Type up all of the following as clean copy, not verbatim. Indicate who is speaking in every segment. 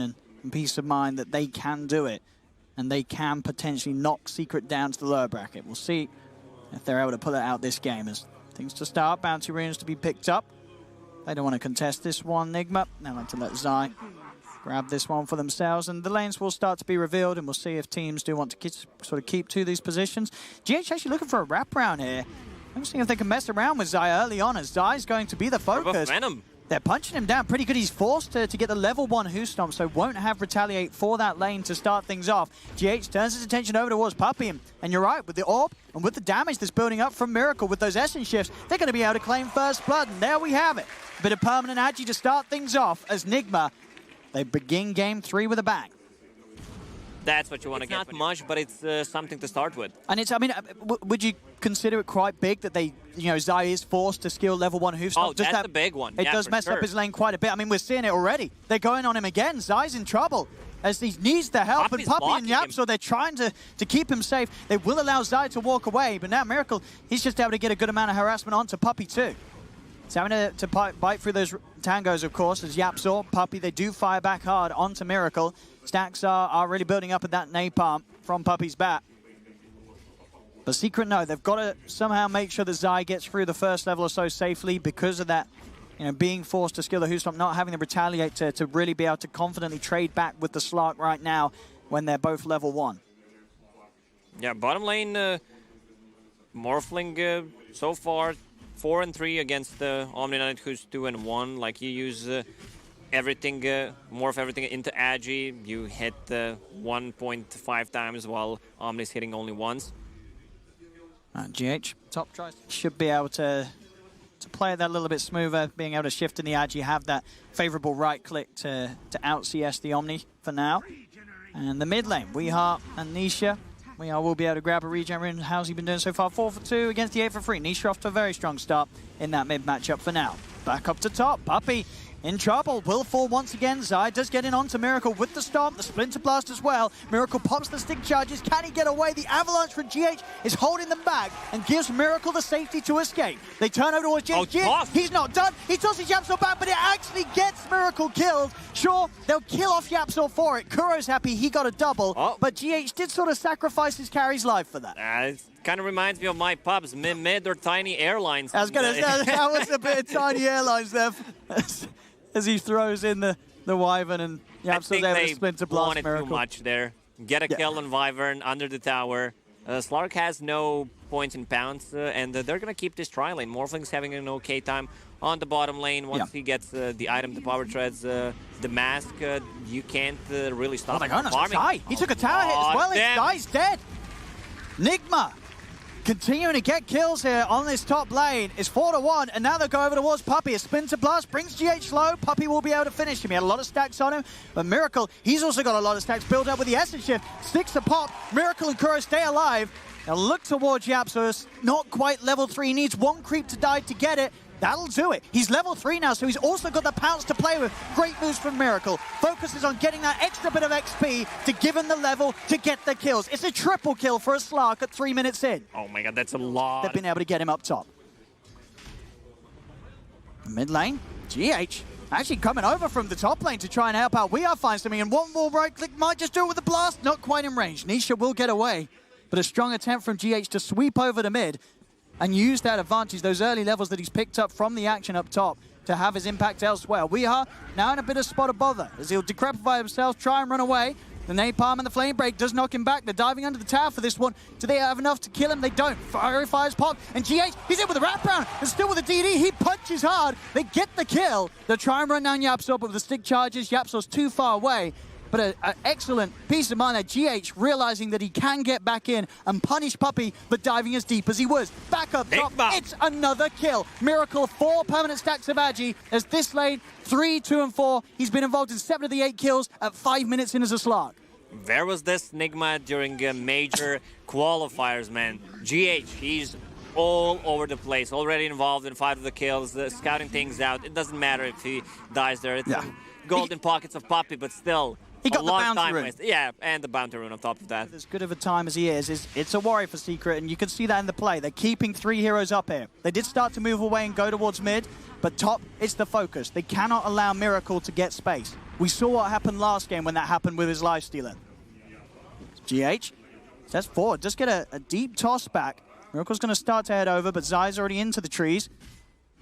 Speaker 1: and peace of mind that they can do it. And they can potentially knock Secret down to the lower bracket. We'll see if they're able to pull it out this game as things to start. Bounty runes to be picked up. They don't want to contest this one, NIGMA. They like to let Zai grab this one for themselves. And the lanes will start to be revealed, and we'll see if teams do want to sort of keep to these positions. GH actually looking for a wraparound here. I'm seeing if they can mess around with Zai early on, as Zai's going to be the focus. They're punching him down pretty good. He's forced to get the level 1 Who Stomp, so won't have Retaliate for that lane to start things off. GH turns his attention over towards Puppey, and you're right, with the orb and with the damage that's building up from Miracle, with those Essence shifts, they're going to be able to claim first blood, and there we have it. A bit of permanent agi to start things off as NIGMA, they begin game 3 with a bang.
Speaker 2: That's what you want to get. It's not much, but it's something to start with.
Speaker 1: And it's, I mean, would you consider it quite big that they, you know, Zai is forced to skill level 1 Hoof Stomp?
Speaker 2: Oh, that's the big one.
Speaker 1: It does mess up his lane quite a bit. I mean, we're seeing it already. They're going on him again. Zai's in trouble as he needs the help.
Speaker 2: Puppey's
Speaker 1: and Puppey and YapzOr, they're trying to keep him safe. They will allow Zai to walk away, but now Miracle, he's just able to get a good amount of harassment onto Puppey too. He's having to bite through those tangos, of course, as YapzOr, Puppey, they do fire back hard onto Miracle. Stacks are really building up at that napalm from Puppey's bat. But Secret, no, they've got to somehow make sure that Zai gets through the first level or so safely because of that, you know, being forced to skill the Who Stomp, not having to retaliate to really be able to confidently trade back with the Slark right now when they're both level 1.
Speaker 2: Yeah, bottom lane, Morphling so far 4 and 3 against the Omni Knight, who's 2 and 1. Like, you use everything, morph everything into agi. You hit 1.5 times while Omni's hitting only once.
Speaker 1: GH, top tries, should be able to play that a little bit smoother, being able to shift in the agi, have that favorable right click to out CS the Omni for now. And the mid lane, Weeheart and Nisha. Weeheart will be able to grab a regen rune. How's he been doing so far? 4 for 2 against the 8 for 3. Nisha off to a very strong start in that mid matchup for now. Back up to top, Puppey in trouble, will fall once again. Zai does get in onto Miracle with the Stomp, the Splinter Blast as well. Miracle pops the stick charges, can he get away? The Avalanche from GH is holding them back and gives Miracle the safety to escape. They turn over towards GH, he's not done, he tosses YapzOr back, but it actually gets Miracle killed. Sure, they'll kill off YapzOr for it. Kuro's happy, he got a double, but GH did sort of sacrifice his carry's life for that.
Speaker 2: It kind of reminds me of my pubs, mid or Tiny Airlines.
Speaker 1: I was going to say, that was a bit of Tiny Airlines there. As he throws in the Wyvern and YapzOr's able to Splinter Blast Miracle.
Speaker 2: Too much there. Get a kill on Wyvern under the tower. Slark has no points in pounds, and they're going to keep this tri-lane. Morphling's having an okay time on the bottom lane. Once he gets the item, the power treads, the mask, you can't really stop him from farming.
Speaker 1: Zai. He took a tower hit as well. Zai's dead. NIGMA continuing to get kills here on this top lane. It's 4-1, and now they'll go over towards Puppey. A Splinter Blast brings GH low. Puppey will be able to finish him. He had a lot of stacks on him, but Miracle, he's also got a lot of stacks built up with the Essence Shift. Sticks to pop. Miracle and Kuro stay alive. Now look towards YapzOr. Not quite level 3. He needs 1 creep to die to get it. That'll do it. He's level 3 now, so he's also got the pounce to play with. Great moves from Miracle. Focuses on getting that extra bit of XP to give him the level to get the kills. It's a triple kill for a Slark at 3 minutes in.
Speaker 2: Oh my god, that's a lot.
Speaker 1: They've been able to get him up top. Mid lane, GH actually coming over from the top lane to try and help out. We are finding something, and one more right click might just do it with a blast. Not quite in range. Nisha will get away, but a strong attempt from GH to sweep over to mid and use that advantage, those early levels that he's picked up from the action up top to have his impact elsewhere. We are now in a bit of spot of bother as he'll decrepify himself, try and run away. The napalm and the flame break does knock him back. They're diving under the tower for this one. Do they have enough to kill him? They don't. Fiery Fires pop, and GH, he's in with a wraparound, and still with a DD. He punches hard. They get the kill. They'll try and run down YapzOr, but with the stick charges, YapzOr's too far away. But an excellent piece of mind there. GH realizing that he can get back in and punish Puppey for diving as deep as he was. Back up top, it's another kill. Miracle, 4 permanent stacks of agi as this lane, 3, 2, and 4. He's been involved in 7 of the 8 kills at 5 minutes in as a Slark.
Speaker 2: Where was this NIGMA during major qualifiers, man? GH, he's all over the place, already involved in 5 of the kills, scouting things out. It doesn't matter if he dies there. It's golden pockets of Puppey, but still.
Speaker 1: He got the bounty rune.
Speaker 2: Yeah, and the bounty rune on top of that.
Speaker 1: As good of a time as he is, it's a worry for Secret, and you can see that in the play. They're keeping 3 heroes up here. They did start to move away and go towards mid, but top, it's the focus. They cannot allow Miracle to get space. We saw what happened last game when that happened with his lifestealer. GH steps forward, just get a deep toss back. Miracle's going to start to head over, but Zai's already into the trees.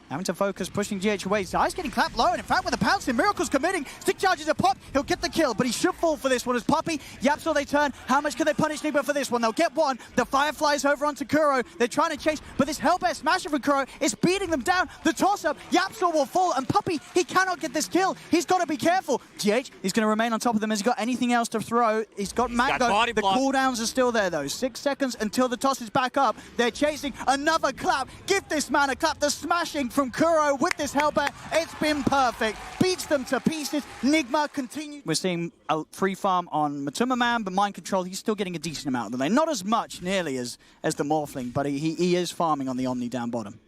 Speaker 1: Having to focus, pushing GH away. Zai's getting clapped low, and in fact, with the pouncing, Miracle's committing. Stick charges a pop, he'll get the kill, but he should fall for this one as Puppey. YapzOr they turn. How much can they punish NIGMA for this one? They'll get one. The Fireflies over onto Kuro. They're trying to chase, but this Hellbear smasher for Kuro is beating them down. The toss-up, YapzOr will fall, and Puppey, he cannot get this kill. He's got to be careful. GH, he's going to remain on top of them. Has he got anything else to throw? He's got Mango. The cooldowns are still there, though. 6 seconds until the toss is back up. They're chasing another clap. Give this man a clap. The smashing from Kuro with this Hellbear, it's been perfect. Beats them to pieces. NIGMA continues. We're seeing a free farm on Matuma Man, but Mind Control, he's still getting a decent amount of the lane. Not as much, nearly, as the Morphling, but he is farming on the Omni down bottom.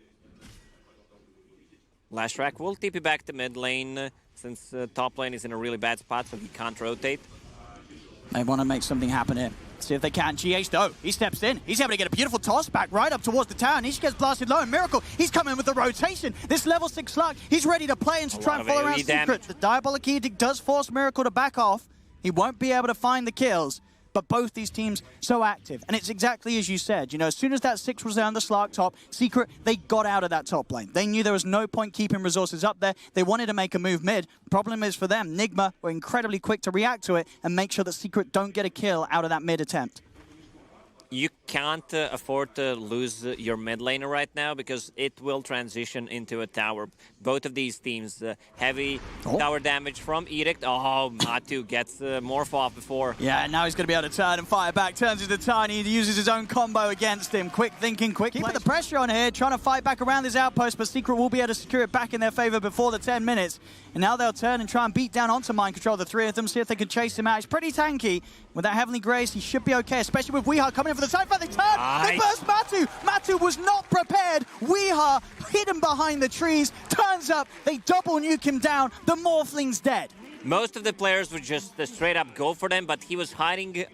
Speaker 2: Lashrak will TP back to mid lane, since top lane is in a really bad spot, so he can't rotate.
Speaker 1: They want to make something happen here. See if they can. GH though, he steps in. He's able to get a beautiful toss back right up towards the tower. Nishi gets blasted low, and Miracle, he's coming with the rotation. This level 6 slug, he's ready to play and to try and follow around Secret. The Diabolic Edict does force Miracle to back off. He won't be able to find the kills, but both these teams so active. And it's exactly as you said. You know, as soon as that 6 was down the Slark top, Secret, they got out of that top lane. They knew there was no point keeping resources up there. They wanted to make a move mid. Problem is for them, NIGMA were incredibly quick to react to it and make sure that Secret don't get a kill out of that mid attempt.
Speaker 2: You can't afford to lose your mid laner right now because it will transition into a tower. Both of these teams, heavy tower damage from Edict. Oh, Matu gets Morph off before.
Speaker 1: Yeah, now he's going to be able to turn and fire back. Turns into Tiny. He uses his own combo against him. Quick thinking, quick. Keeping the pressure on here, trying to fight back around this outpost, but Secret will be able to secure it back in their favor before the 10 minutes. And now they'll turn and try and beat down onto Mind Control, the 3 of them, see if they can chase him out. He's pretty tanky. With that Heavenly Grace, he should be okay, especially with Weeha coming in for the side fight. They turn! Nice. They burst Matu! Matu was not prepared. Weeha, hidden behind the trees, turns up. They double nuke him down. The Morphling's dead.
Speaker 2: Most of the players would just straight up go for them, but he was hiding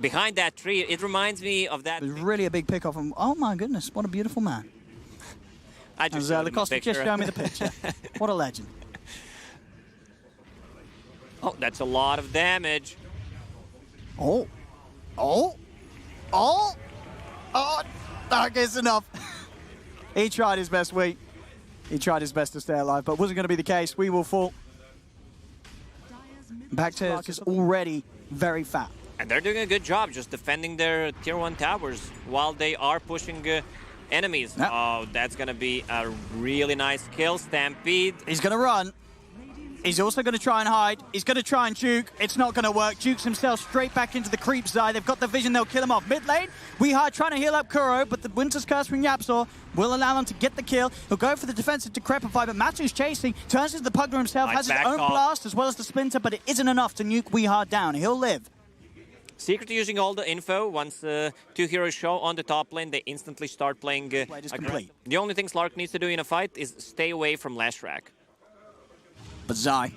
Speaker 2: behind that tree. It reminds me of that.
Speaker 1: It was really a big pick off him. Oh my goodness, what a beautiful man.
Speaker 2: I just showed him a picture.
Speaker 1: Just showed me the picture. What a legend.
Speaker 2: Oh, that's a lot of damage.
Speaker 1: Oh, that gets enough. He tried his best, He tried his best to stay alive, but wasn't going to be the case. We will fall. Back to is already very fat.
Speaker 2: And they're doing a good job just defending their tier 1 towers while they are pushing enemies. Yep. Oh, that's going to be a really nice kill. Stampede.
Speaker 1: He's going to run. He's also going to try and hide. He's going to try and juke. It's not going to work. Jukes himself straight back into the creep side. They've got the vision. They'll kill him off. Mid lane, Weeha trying to heal up Kuro, but the Winter's Curse from YapzOr will allow him to get the kill. He'll go for the defensive Decrepify, but Matu's chasing. Turns into the Pugler himself. Has his own blast as well as the Splinter, but it isn't enough to nuke Weeha down. He'll live.
Speaker 2: Secret using all the info. Once 2 heroes show on the top lane, they instantly start playing
Speaker 1: complete.
Speaker 2: The only thing Slark needs to do in a fight is stay away from Lashrak.
Speaker 1: But Zai,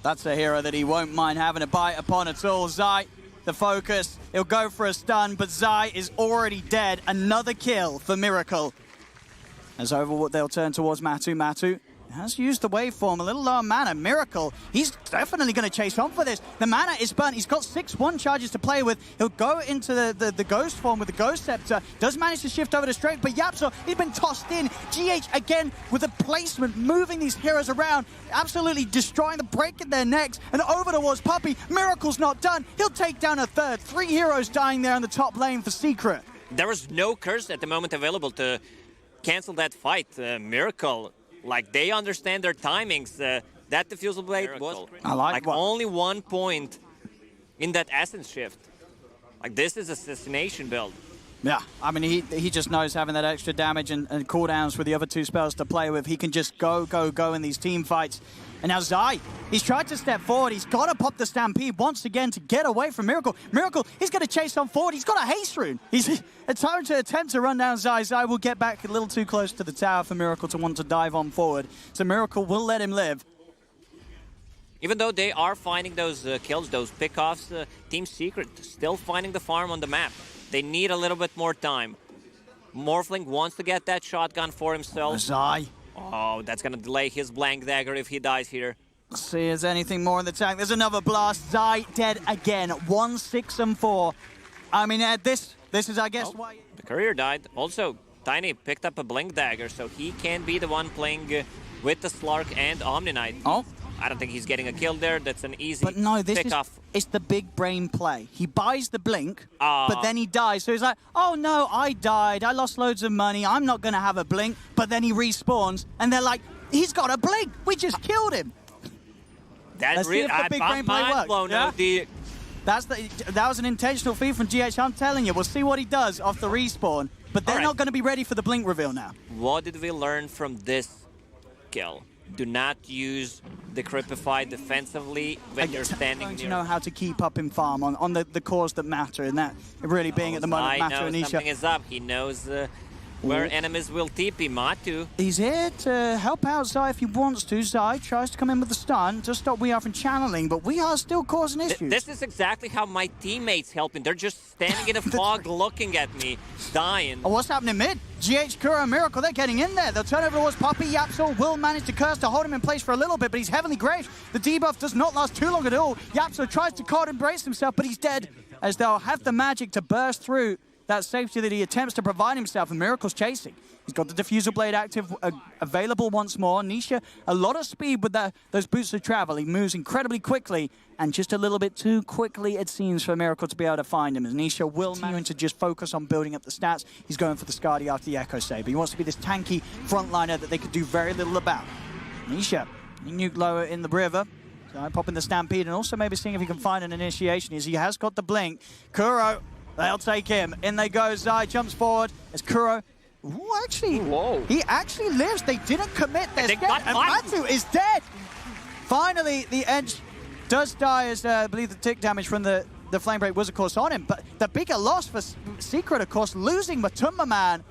Speaker 1: that's a hero that he won't mind having a bite upon at all. Zai, the focus, he'll go for a stun, but Zai is already dead. Another kill for Miracle. As over, they'll turn towards Matu. Matu has used the waveform, a little low on mana. Miracle, he's definitely going to chase on for this. The mana is burnt. He's got 6-1 charges to play with. He'll go into the Ghost form with the Ghost Scepter. Does manage to shift over to strength, but YapzOr, he's been tossed in. GH again with a placement, moving these heroes around, absolutely destroying the break in their necks. And over towards Puppey. Miracle's not done. He'll take down a third. 3 heroes dying there in the top lane for Secret.
Speaker 2: There was no curse at the moment available to cancel that fight. Miracle, like, they understand their timings. That Diffusal Blade was like only 1 point in that Essence shift. Like, this is assassination build.
Speaker 1: Yeah, I mean, he just knows having that extra damage and cooldowns with the other 2 spells to play with. He can just go in these team fights. And now Zai, he's tried to step forward. He's got to pop the Stampede once again to get away from Miracle. Miracle, he's going to chase on forward. He's got a haste rune. He's time to attempt to run down Zai. Zai will get back a little too close to the tower for Miracle to want to dive on forward. So Miracle will let him live.
Speaker 2: Even though they are finding those kills, those pickoffs, Team Secret still finding the farm on the map. They need a little bit more time. Morphling wants to get that shotgun for himself.
Speaker 1: Zai.
Speaker 2: Oh, that's going to delay his blank dagger if he dies here.
Speaker 1: See, is anything more in the tank? There's another blast. Zai dead again. 1, 6, and 4. I mean, this is, I guess, why...
Speaker 2: The courier died. Also, Tiny picked up a Blink Dagger, so he can be the one playing with the Slark and Omni Knight.
Speaker 1: Oh.
Speaker 2: I don't think he's getting a kill there. That's an easy
Speaker 1: But no, this is,
Speaker 2: off.
Speaker 1: it's the big brain play. He buys the blink, but then he dies. So he's like, oh no, I died. I lost loads of money. I'm not going to have a blink. But then he respawns, and they're like, he's got a blink. We just killed him.
Speaker 2: Let's see if the big brain play works. Yeah?
Speaker 1: That was an intentional feed from GH. I'm telling you, we'll see what he does off the respawn. But they're not going to be ready for the blink reveal now.
Speaker 2: What did we learn from this kill? Do not use the Creepify defensively when you're standing near.
Speaker 1: To know how to keep up in farm on the cores that matter, and that really being at the moment Matu and Nisha.
Speaker 2: Something is up. He knows where enemies will TP. Matu.
Speaker 1: He's here to help out Zai if he wants to. Zai tries to come in with the stun to stop We Are from channeling, but We Are still causing issues.
Speaker 2: This is exactly how my teammates helping. They're just standing in a fog looking at me, dying.
Speaker 1: Oh, what's happening mid? GH, Kuro, Miracle, they're getting in there. They'll turn over towards Puppey. Yapso will manage to curse to hold him in place for a little bit, but he's heavily grazed. The debuff does not last too long at all. Yapso tries to card and brace himself, but he's dead, as they'll have the magic to burst through that safety that he attempts to provide himself, and Miracle's chasing. He's got the Diffusal Blade active, available once more. Nisha, a lot of speed with those boots of travel. He moves incredibly quickly, and just a little bit too quickly, it seems, for Miracle to be able to find him, as Nisha will manage to just focus on building up the stats. He's going for the Skadi after the Echo Saber. He wants to be this tanky frontliner that they could do very little about. Nisha, nuke lower in the river. So popping the Stampede, and also maybe seeing if he can find an initiation, as he has got the blink. Kuro, they'll take him. In they go. Zai jumps forward as Kuro. He actually lives. They didn't commit. They're scared. And Matu is dead. Finally, the edge does die, as I believe the tick damage from the flame break was, of course, on him. But the bigger loss for Secret, of course, losing Matumba Man,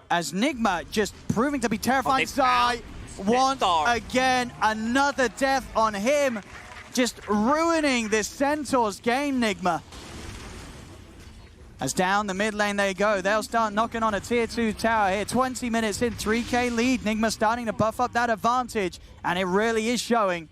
Speaker 1: as NIGMA just proving to be terrifying. Zai once again, another death on him, just ruining this Centaur's game, NIGMA. As down the mid lane they go, they'll start knocking on a tier 2 tower here. 20 minutes in, 3K lead. NIGMA starting to buff up that advantage, and it really is showing.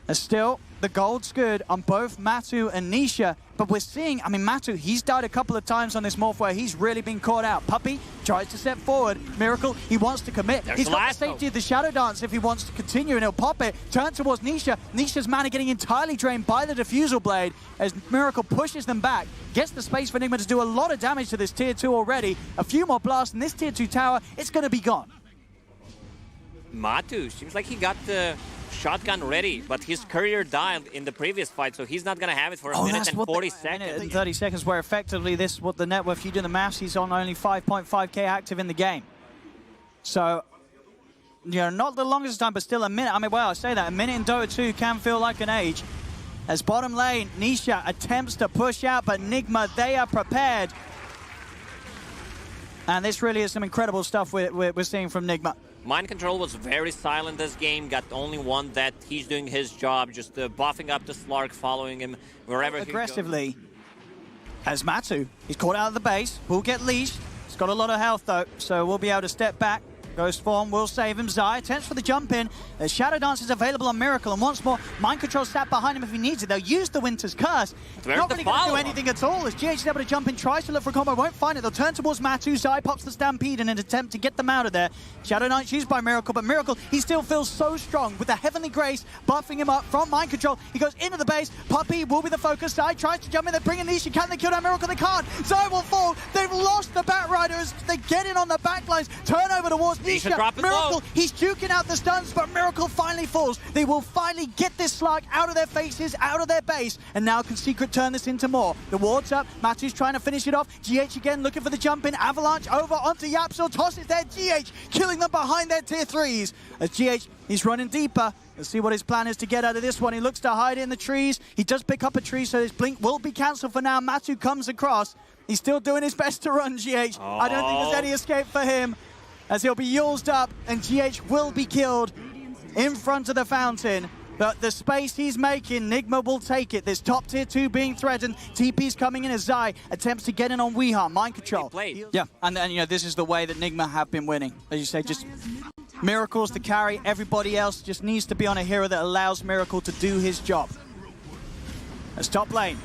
Speaker 1: As still, the gold's good on both Matu and Nisha, but we're seeing, I mean, Matu, he's died a couple of times on this morph where he's really been caught out. Puppey tries to step forward. Miracle, he wants to commit. He's got the safety of the Shadow Dance if he wants to continue, and he'll pop it. Turn towards Nisha. Nisha's mana getting entirely drained by the Diffusal Blade as Miracle pushes them back. Gets the space for NIGMA to do a lot of damage to this tier 2 already. A few more blasts in this tier 2 tower, it's going to be gone.
Speaker 2: Matu, seems like he got the shotgun ready, but his courier died in the previous fight, so he's not going to have it for a minute and 40 seconds.
Speaker 1: Minute and 30 seconds, where effectively this is what the net worth, if you do the maths, he's on only 5.5k active in the game. So, you know, not the longest time, but still a minute. I mean, well, I say that, a minute in Dota 2 can feel like an age. As bottom lane, Nisha attempts to push out, but NIGMA, they are prepared. And this really is some incredible stuff we're seeing from NIGMA.
Speaker 2: Mind Control was very silent this game, got only one that he's doing his job, just buffing up the Slark, following him wherever he goes.
Speaker 1: Aggressively, as Matu, he's caught out of the base, will get leashed. He's got a lot of health though, so we'll be able to step back. Ghost Form will save him. Zai attempts for the jump in. The Shadow Dance is available on Miracle, and once more, Mind Control sat behind him if he needs it. They'll use the Winter's Curse. Not really going to do anything at all, as GH is able to jump in, tries to look for a combo, won't find it. They'll turn towards Matu. Zai pops the Stampede in an attempt to get them out of there. Shadow Dance used by Miracle, but Miracle, he still feels so strong with the Heavenly Grace buffing him up from Mind Control. He goes into the base. Puppey will be the focus. Zai tries to jump in. They bring in Nisha. Can they kill down Miracle? They can't. Zai will fall. They've lost the Batriders. They get in on the backlines. Turn over towards Nisha. Miracle, he's juking out the stuns, but Miracle finally falls. They will finally get this Slark out of their faces, out of their base, and now can Secret turn this into more. The ward's up. Matu's trying to finish it off. GH again looking for the jump in. Avalanche over onto Yapso. Tosses there. GH killing them behind their tier 3s. As GH, he's running deeper. Let's see what his plan is to get out of this one. He looks to hide in the trees. He does pick up a tree, so his blink will be cancelled for now. Matu comes across. He's still doing his best to run, GH. I don't think there's any escape for him, as he'll be used up, and GH will be killed in front of the fountain. But the space he's making, NIGMA will take it. This top tier 2 being threatened. TP's coming in as Zai attempts to get in on Weeha. Mind Control.
Speaker 2: He played.
Speaker 1: Yeah, and you know, this is the way that NIGMA have been winning. As you say, just Miracle's the carry. Everybody else just needs to be on a hero that allows Miracle to do his job. As top lane,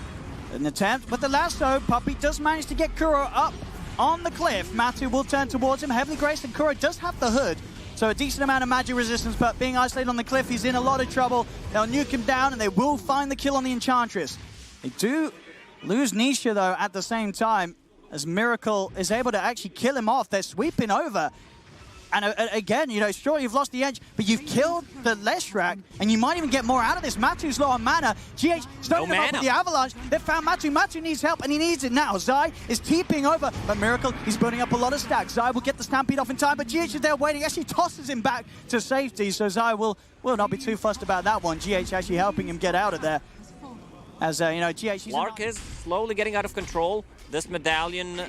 Speaker 1: an attempt with the lasso. Puppey does manage to get Kuro up on the cliff. Matu will turn towards him. Heavily Graced, and Kuro does have the hood. So a decent amount of magic resistance, but being isolated on the cliff, he's in a lot of trouble. They'll nuke him down, and they will find the kill on the Enchantress. They do lose Nisha, though, at the same time, as Miracle is able to actually kill him off. They're sweeping over. And again, you know, sure, you've lost the edge, but you've killed the Leshrac, and you might even get more out of this. Matu's low on mana. GH starting up with the Avalanche. They've found Matu. Matu needs help, and he needs it now. Zai is TPing over, but Miracle, he's building up a lot of stacks. Zai will get the Stampede off in time, but GH is there waiting. Actually tosses him back to safety, so Zai will not be too fussed about that one. GH actually helping him get out of there. As, you know, GH...
Speaker 2: Lark is slowly getting out of control. This medallion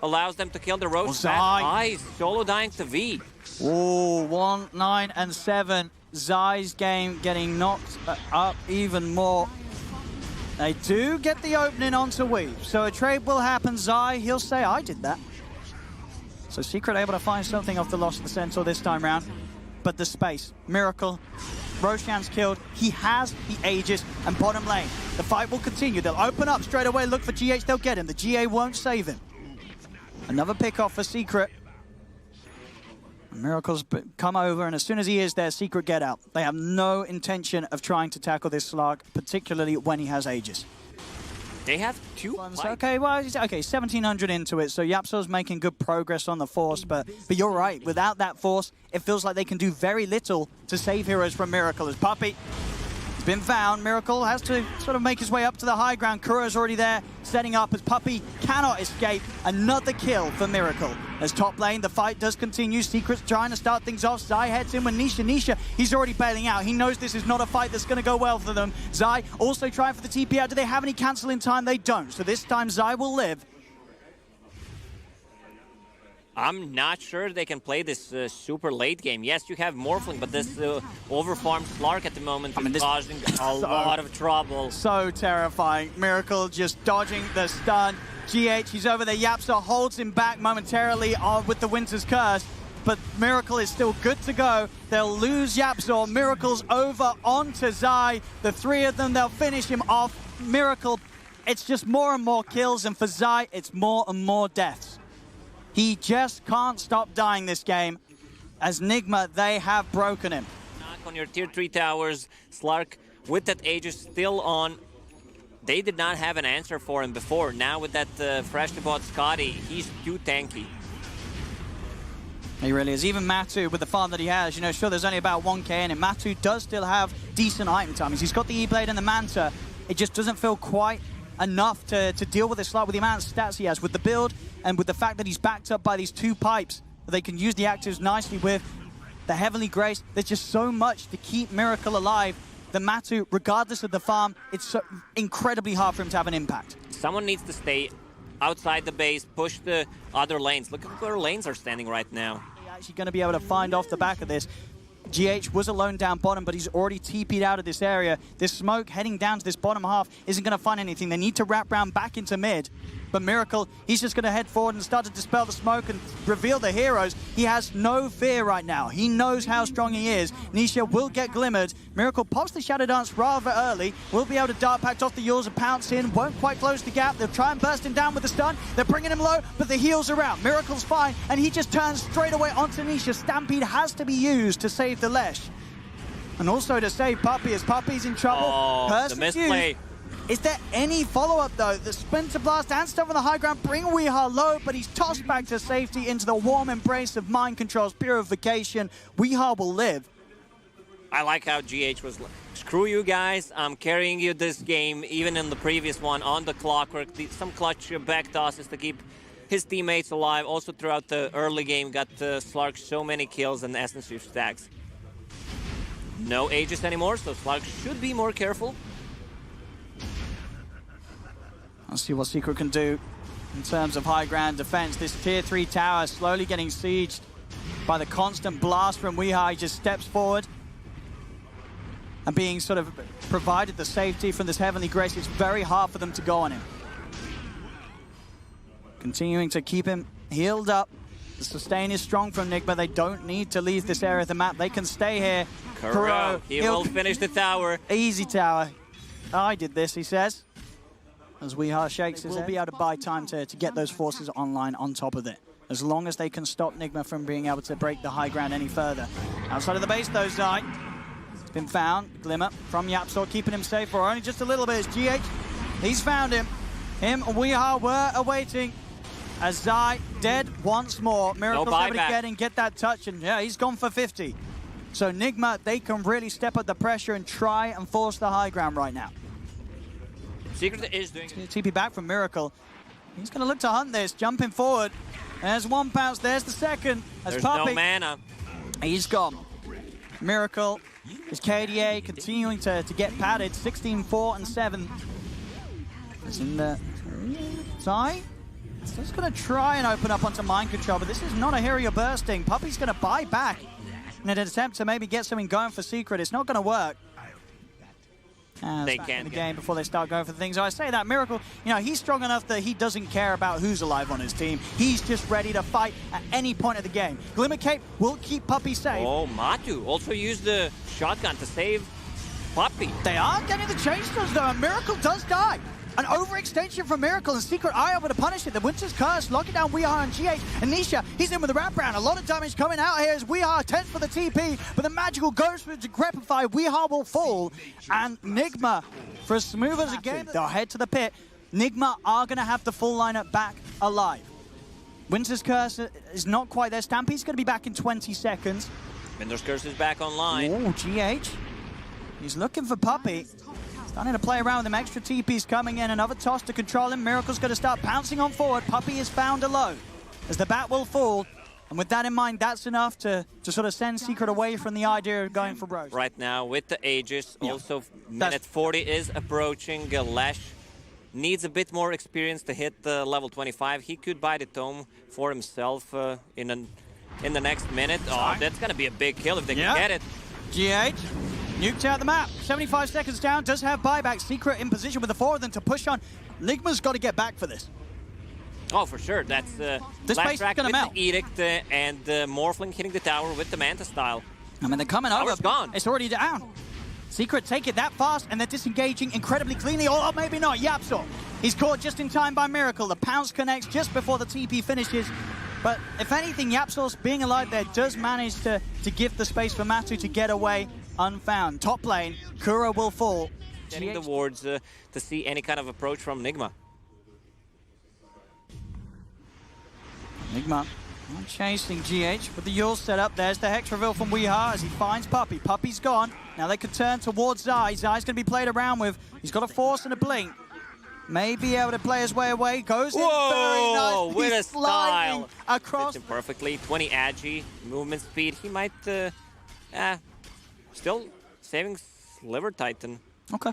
Speaker 2: allows them to kill the Roach.
Speaker 1: Zai
Speaker 2: solo dying to V.
Speaker 1: Oh, 1, 9, and 7. Zai's game getting knocked up even more. They do get the opening onto Weave, so a trade will happen. Zai, he'll say, I did that. So Secret able to find something off the loss of the Centaur this time round. But the space, Miracle, Roshan's killed. He has the Aegis, and bottom lane. The fight will continue. They'll open up straight away, look for GH, they'll get him. The GA won't save him. Another pick off for Secret. Miracle's come over, and as soon as he is there, Secret get out. They have no intention of trying to tackle this Slark, particularly when he has Aegis.
Speaker 2: They have 2 fights.
Speaker 1: Okay, well, okay, 1,700 into it, so Yapso's making good progress on the Force, but you're right. Without that Force, it feels like they can do very little to save heroes from Miracle. As Puppey has been found, Miracle has to sort of make his way up to the high ground. Kuro's already there, setting up as Puppey cannot escape. Another kill for Miracle. As top lane, the fight does continue. Secret's trying to start things off. Zai heads in with Nisha. Nisha, he's already bailing out. He knows this is not a fight that's going to go well for them. Zai also trying for the TP out. Do they have any cancel in time? They don't. So this time, Zai will live.
Speaker 2: I'm not sure they can play this super late game. Yes, you have Morphling, but this overfarmed Slark at the moment is causing a lot of trouble.
Speaker 1: So terrifying. Miracle just dodging the stun. GH, he's over there. Yapso holds him back momentarily with the Winter's Curse, but Miracle is still good to go. They'll lose Yapso. Miracle's over onto Zai. The three of them, they'll finish him off. Miracle, it's just more and more kills, and for Zai, it's more and more deaths. He just can't stop dying this game. As NIGMA, they have broken him.
Speaker 2: Knock on your tier 3 towers. Slark with that Aegis still on. They did not have an answer for him before. Now with that freshly bought Scotty, he's too tanky.
Speaker 1: He really is. Even Matu, with the farm that he has, you know, sure, there's only about 1k in it. Matu does still have decent item timings. He's got the E-Blade and the Manta. It just doesn't feel quite enough to deal with this Slark with the amount of stats he has. With the build and with the fact that he's backed up by these 2 pipes that they can use the actives nicely with, the Heavenly Grace, there's just so much to keep Miracle alive. The Matu, regardless of the farm, it's so incredibly hard for him to have an impact.
Speaker 2: Someone needs to stay outside the base, push the other lanes. Look at where lanes are standing right now.
Speaker 1: He's actually going to be able to find off the back of this. GH was alone down bottom, but he's already TP'd out of this area. This smoke heading down to this bottom half isn't going to find anything. They need to wrap round back into mid. But Miracle, he's just going to head forward and start to dispel the smoke and reveal the heroes. He has no fear right now. He knows how strong he is. Nisha will get glimmered. Miracle pops the Shadow Dance rather early. Will be able to dart pact off the Yules and pounce in. Won't quite close the gap. They'll try and burst him down with the stun. They're bringing him low, but the heals are out. Miracle's fine, and he just turns straight away onto Nisha. Stampede has to be used to save the Lesh. And also to save Puppey, as Puppey's in trouble.
Speaker 2: Oh, the misplay.
Speaker 1: Is there any follow-up, though? The Splinter Blast and stuff on the high ground bring Weeha low, but he's tossed back to safety into the warm embrace of Mind Control's purification. Weeha will live.
Speaker 2: I like how GH was like, screw you guys, I'm carrying you this game, even in the previous one, on the clockwork. Some clutch back tosses to keep his teammates alive. Also throughout the early game, got Slark so many kills and Essence Shift stacks. No Aegis anymore, so Slark should be more careful.
Speaker 1: Let's see what Secret can do in terms of high ground defense. This tier 3 tower slowly getting sieged by the constant blast from Weeha. He just steps forward and being sort of provided the safety from this Heavenly Grace. It's very hard for them to go on him. Continuing to keep him healed up. The sustain is strong from NIGMA. They don't need to leave this area of the map. They can stay here.
Speaker 2: Kuro, he will finish the tower.
Speaker 1: Easy tower. I did this, he says. As WeHa shakes his head. We'll be able to buy time to get those forces online on top of it. As long as they can stop NIGMA from being able to break the high ground any further. Outside of the base, though, Zai. It's been found. Glimmer from YapzOr, keeping him safe for only just a little bit. It's GH. He's found him. Him and WeHa were awaiting. As Zai dead once more. Miracle's able to get in, get that touch, and yeah, he's gone for 50. So NIGMA, they can really step up the pressure and try and force the high ground right now.
Speaker 2: Secret is doing it.
Speaker 1: TP back from Miracle. He's going to look to hunt this, jumping forward. There's one pounce, there's the second.
Speaker 2: There's no mana.
Speaker 1: He's gone. Miracle is KDA continuing to get padded. 16, 4, and 7. It's in the... Zai? He's going to try and open up onto mind control, but this is not a hero you're bursting. Puppey's going to buy back in an attempt to maybe get something going for Secret. It's not going to work.
Speaker 2: They can
Speaker 1: in the game before they start going for things. So I say that Miracle, you know, he's strong enough that he doesn't care about who's alive on his team. He's just ready to fight at any point of the game. Glimmer Cape will keep Puppey safe.
Speaker 2: Oh, Matu also used the shotgun to save Puppey.
Speaker 1: They are getting the chainstones though, and Miracle does die. An overextension from Miracle, and Secret are able to punish it. The Winter's Curse locking down WeHa and GH. And Nisha, he's in with the wraparound. A lot of damage coming out here as WeHa attempts for the TP, but the magical goes for Decrepify. WeHa will fall, and NIGMA, for as smooth as a game, they'll head to the pit. NIGMA are going to have the full lineup back alive. Winter's Curse is not quite there. Stampede's going to be back in 20 seconds.
Speaker 2: Winter's Curse is back online.
Speaker 1: Oh, GH. He's looking for Puppey. Starting to play around with him. Extra TP's coming in. Another toss to control him. Miracle's going to start pouncing on forward. Puppey is found alone as the bat will fall. And with that in mind, that's enough to sort of send Secret away from the idea of going for Bros.
Speaker 2: Right now with the Aegis, also minute 40 is approaching. Lash needs a bit more experience to hit the level 25. He could buy the tome for himself in the next minute. Oh, that's going to be a big kill if they can get it.
Speaker 1: GH. Nuked out the map. 75 seconds down. Does have buyback. Secret in position with the 4 of them to push on. NIGMA's got to get back for this.
Speaker 2: Oh, for sure. That's
Speaker 1: this space is going to melt.
Speaker 2: The Edict and Morphling hitting the tower with the Manta style.
Speaker 1: I mean, they're coming over.
Speaker 2: Gone.
Speaker 1: It's already down. Secret take it that fast, and they're disengaging incredibly cleanly. Or maybe not. YapzOr. He's caught just in time by Miracle. The pounce connects just before the TP finishes. But if anything, YapzOr's being alive there does manage to give the space for Matu to get away unfound. Top lane, Kuro will fall.
Speaker 2: Getting the wards to see any kind of approach from NIGMA.
Speaker 1: NIGMA chasing GH with the Yule set up. There's the Hex reveal from WeHa as he finds Puppey. Puppey's gone. Now they could turn towards Zai. Zai's going to be played around with. He's got a Force and a Blink. May be able to play his way away. Goes in very nice.
Speaker 2: With a style.
Speaker 1: Across.
Speaker 2: Fits him perfectly. 20 agi, movement speed. He might... Still saving Sliver Titan.
Speaker 1: Okay.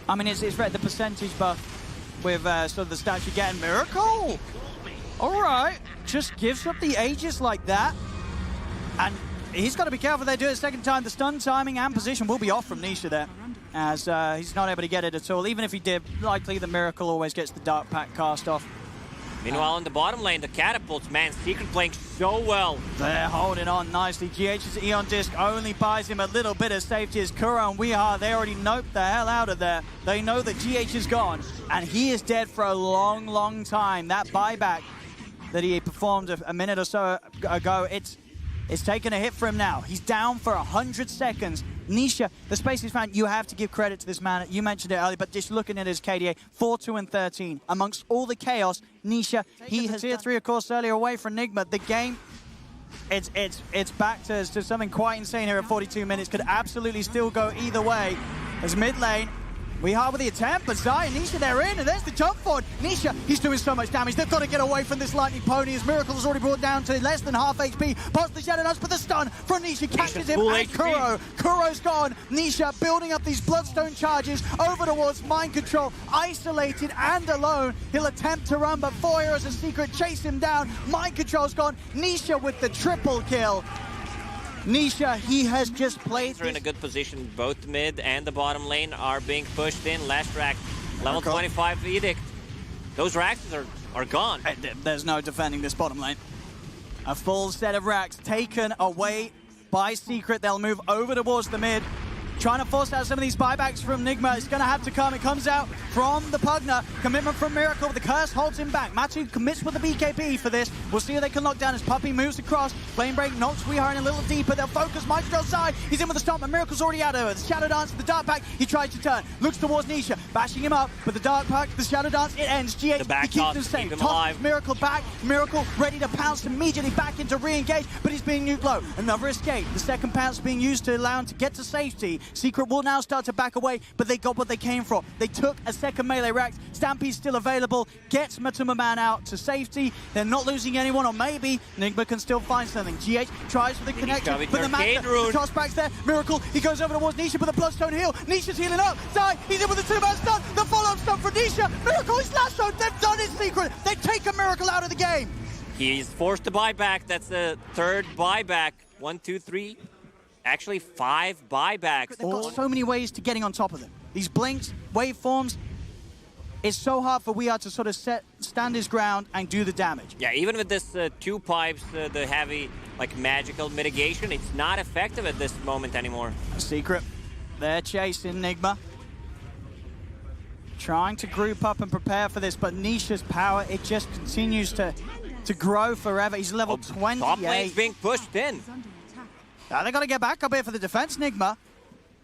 Speaker 1: I mean, it's the percentage buff with sort of the stats you get in Miracle. All right. Just gives up the Aegis like that. And he's got to be careful they do it a second time. The stun timing and position will be off from Nisha there, as he's not able to get it at all. Even if he did, likely the Miracle always gets the Dark Pack cast off.
Speaker 2: Meanwhile, in the bottom lane, the catapults, man, Secret playing so well.
Speaker 1: They're holding on nicely. GH's Eon Disc only buys him a little bit of safety as Kuro and WeHa, they already noped the hell out of there. They know that GH is gone, and he is dead for a long, long time. That buyback that he performed a minute or so ago, it's taken a hit for him now. He's down for 100 seconds. Nisha, the space he's found, you have to give credit to this man. You mentioned it earlier, but just looking at his KDA, 4, 2, and 13. Amongst all the chaos, Nisha, he has tier 3, of course, earlier away from NIGMA. The game, it's back to something quite insane here at 42 minutes. Could absolutely still go either way. As mid lane, WeHa with the attempt, but Zai and Nisha, they're in, and there's the jump forward. Nisha, he's doing so much damage. They've got to get away from this lightning pony as Miracle is already brought down to less than half HP. Past the Shadow Dance, but the stun from Nisha catches him, and Kuro. Kuro's gone. Nisha building up these Bloodstone charges over towards Mind Control. Isolated and alone. He'll attempt to run, but 4 heroes of Secret chase him down. Mind Control's gone. Nisha with the triple kill. Nisha, he has just played.
Speaker 2: They're in a good position. Both mid and the bottom lane are being pushed in. Last rack, level 25 Edict. Those racks are are gone.
Speaker 1: There's no defending this bottom lane. A full set of racks taken away by Secret. They'll move over towards the mid. Trying to force out some of these buybacks from NIGMA. It's going to have to come. It comes out from the Pugna. Commitment from Miracle. The curse holds him back. Matu commits with the BKB for this. We'll see if they can lock down as Puppey moves across. Flame Break knocks Weehar in a little deeper. They'll focus Maestro's side. He's in with the stomp, but Miracle's already out of it. The Shadow Dance, the Dark Pack. He tries to turn. Looks towards Nisha. Bashing him up. But the Dark Pack, the Shadow Dance, it ends. GH, he keeps him safe. Tosses Miracle back. Miracle ready to pounce immediately back into re-engage, but he's being nuked low. Another escape. The second pounce being used to allow him to get to safety. Secret will now start to back away, but they got what they came for. They took a second melee rack. Stampede's still available, gets Matuma Man out to safety. They're not losing anyone, or maybe NIGMA can still find something. GH tries for the connection, but the toss back's there. Miracle, he goes over towards Nisha with a Bloodstone heal. Nisha's healing up. Zai, he's in with the two-man stun. The follow-up stun for Nisha. Miracle is lassoed. They've done it, Secret. They've taken Miracle out of the game.
Speaker 2: He's forced to buy back. That's the third buyback. 1, 2, 3. Actually, 5 buybacks.
Speaker 1: They've got so many ways to getting on top of them. These blinks, waveforms, it's so hard for Weehar to sort of stand his ground and do the damage.
Speaker 2: Yeah, even with this 2 pipes, the heavy, like, magical mitigation, it's not effective at this moment anymore.
Speaker 1: Secret, they're chasing NIGMA. Trying to group up and prepare for this, but Nisha's power, it just continues to grow forever. He's level 28.
Speaker 2: Top lane's being pushed in.
Speaker 1: They got to get back up here for the defense, NIGMA.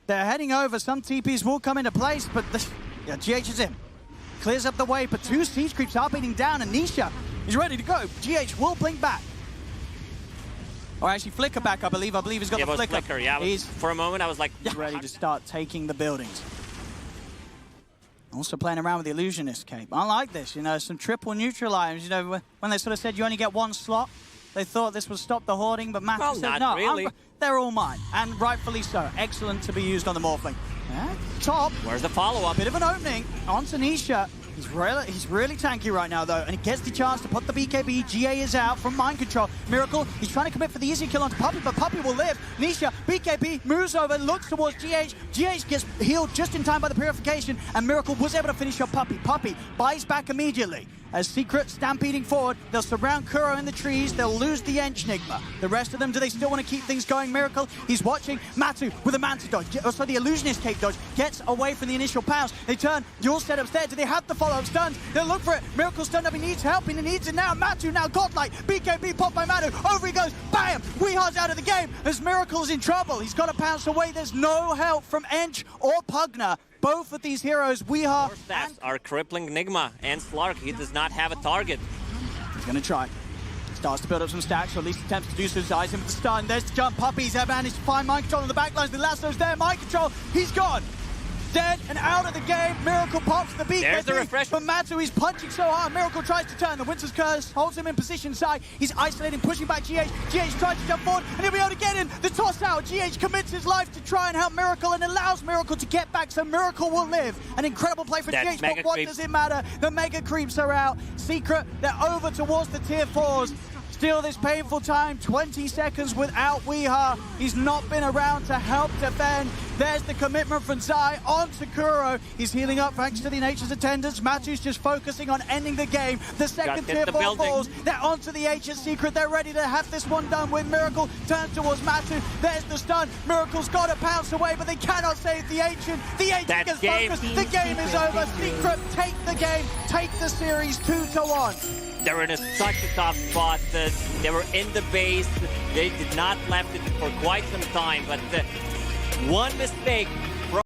Speaker 1: They're heading over. Some TPs will come into place, but GH is in. Clears up the way, but 2 siege creeps are beating down, and Nisha is ready to go. GH will blink back. Or actually flicker back, I believe. I believe he's got the flicker.
Speaker 2: Yeah, he's, for a moment, I was like...
Speaker 1: ready to start taking the buildings. Also playing around with the Illusionist cape. I like this, you know, some triple neutral items. You know, when they sort of said you only get 1 slot, they thought this would stop the hoarding, but Matthew said, no,
Speaker 2: really.
Speaker 1: They're all mine, and rightfully so. Excellent to be used on the Morphling. Top.
Speaker 2: Where's the follow-up?
Speaker 1: Bit of an opening onto Nisha. He's really tanky right now, though, and he gets the chance to put the BKB. GA is out from Mind Control. Miracle, he's trying to commit for the easy kill onto Puppey, but Puppey will live. Nisha, BKB, moves over, looks towards GH. GH gets healed just in time by the Purification, and Miracle was able to finish up Puppey. Puppey buys back immediately. As Secret stampeding forward, they'll surround Kuro in the trees, they'll lose the Ench NIGMA. The rest of them, do they still want to keep things going? Miracle, he's watching. Matu with a Manta dodge, so the Illusionist cape dodge, gets away from the initial pounce. They turn, dual setups there. Do they have the follow-up stuns? They'll look for it. Miracle stunned up, he needs help, and he needs it now. Matu now godlike, BKB popped by Matu, over he goes, bam! Weehar's out of the game as Miracle's in trouble. He's got to pounce away, there's no help from Ench or Pugna. Both of these heroes, Weehar
Speaker 2: are crippling NIGMA and Slark. He does not have a target.
Speaker 1: He's going to try. Starts to build up some stacks, or at least attempts to do so. Eyes him with the stun. There's the jump. Puppey's managed to find Mind Control on the backlines. The lasso's there. Mind Control, he's gone. Dead and out of the game. Miracle pops the beat.
Speaker 2: There's the refresh.
Speaker 1: But Matu, he's punching so hard. Miracle tries to turn. The Winter's Curse holds him in position side. He's isolating, pushing back GH. GH tries to jump forward, and he'll be able to get in. The toss out. GH commits his life to try and help Miracle and allows Miracle to get back, so Miracle will live. An incredible play for GH, but what does it matter? The Mega Creeps are out. Secret, they're over towards the tier 4s. Still this painful time, 20 seconds without Weehar. He's not been around to help defend. There's the commitment from Zai onto Kuro. He's healing up thanks to the Nature's attendants. Matu's just focusing on ending the game. The second tier 4 falls. They're onto the H's Secret. They're ready to have this one done with Miracle. Turns towards Matu. There's the stun. Miracle's got to pounce away, but they cannot save the Ancient. The Ancient gets focused. The game is over. Secret take the game. Take the series 2-1.
Speaker 2: They were in such a tough spot. They were in the base. They did not left it for quite some time, but one mistake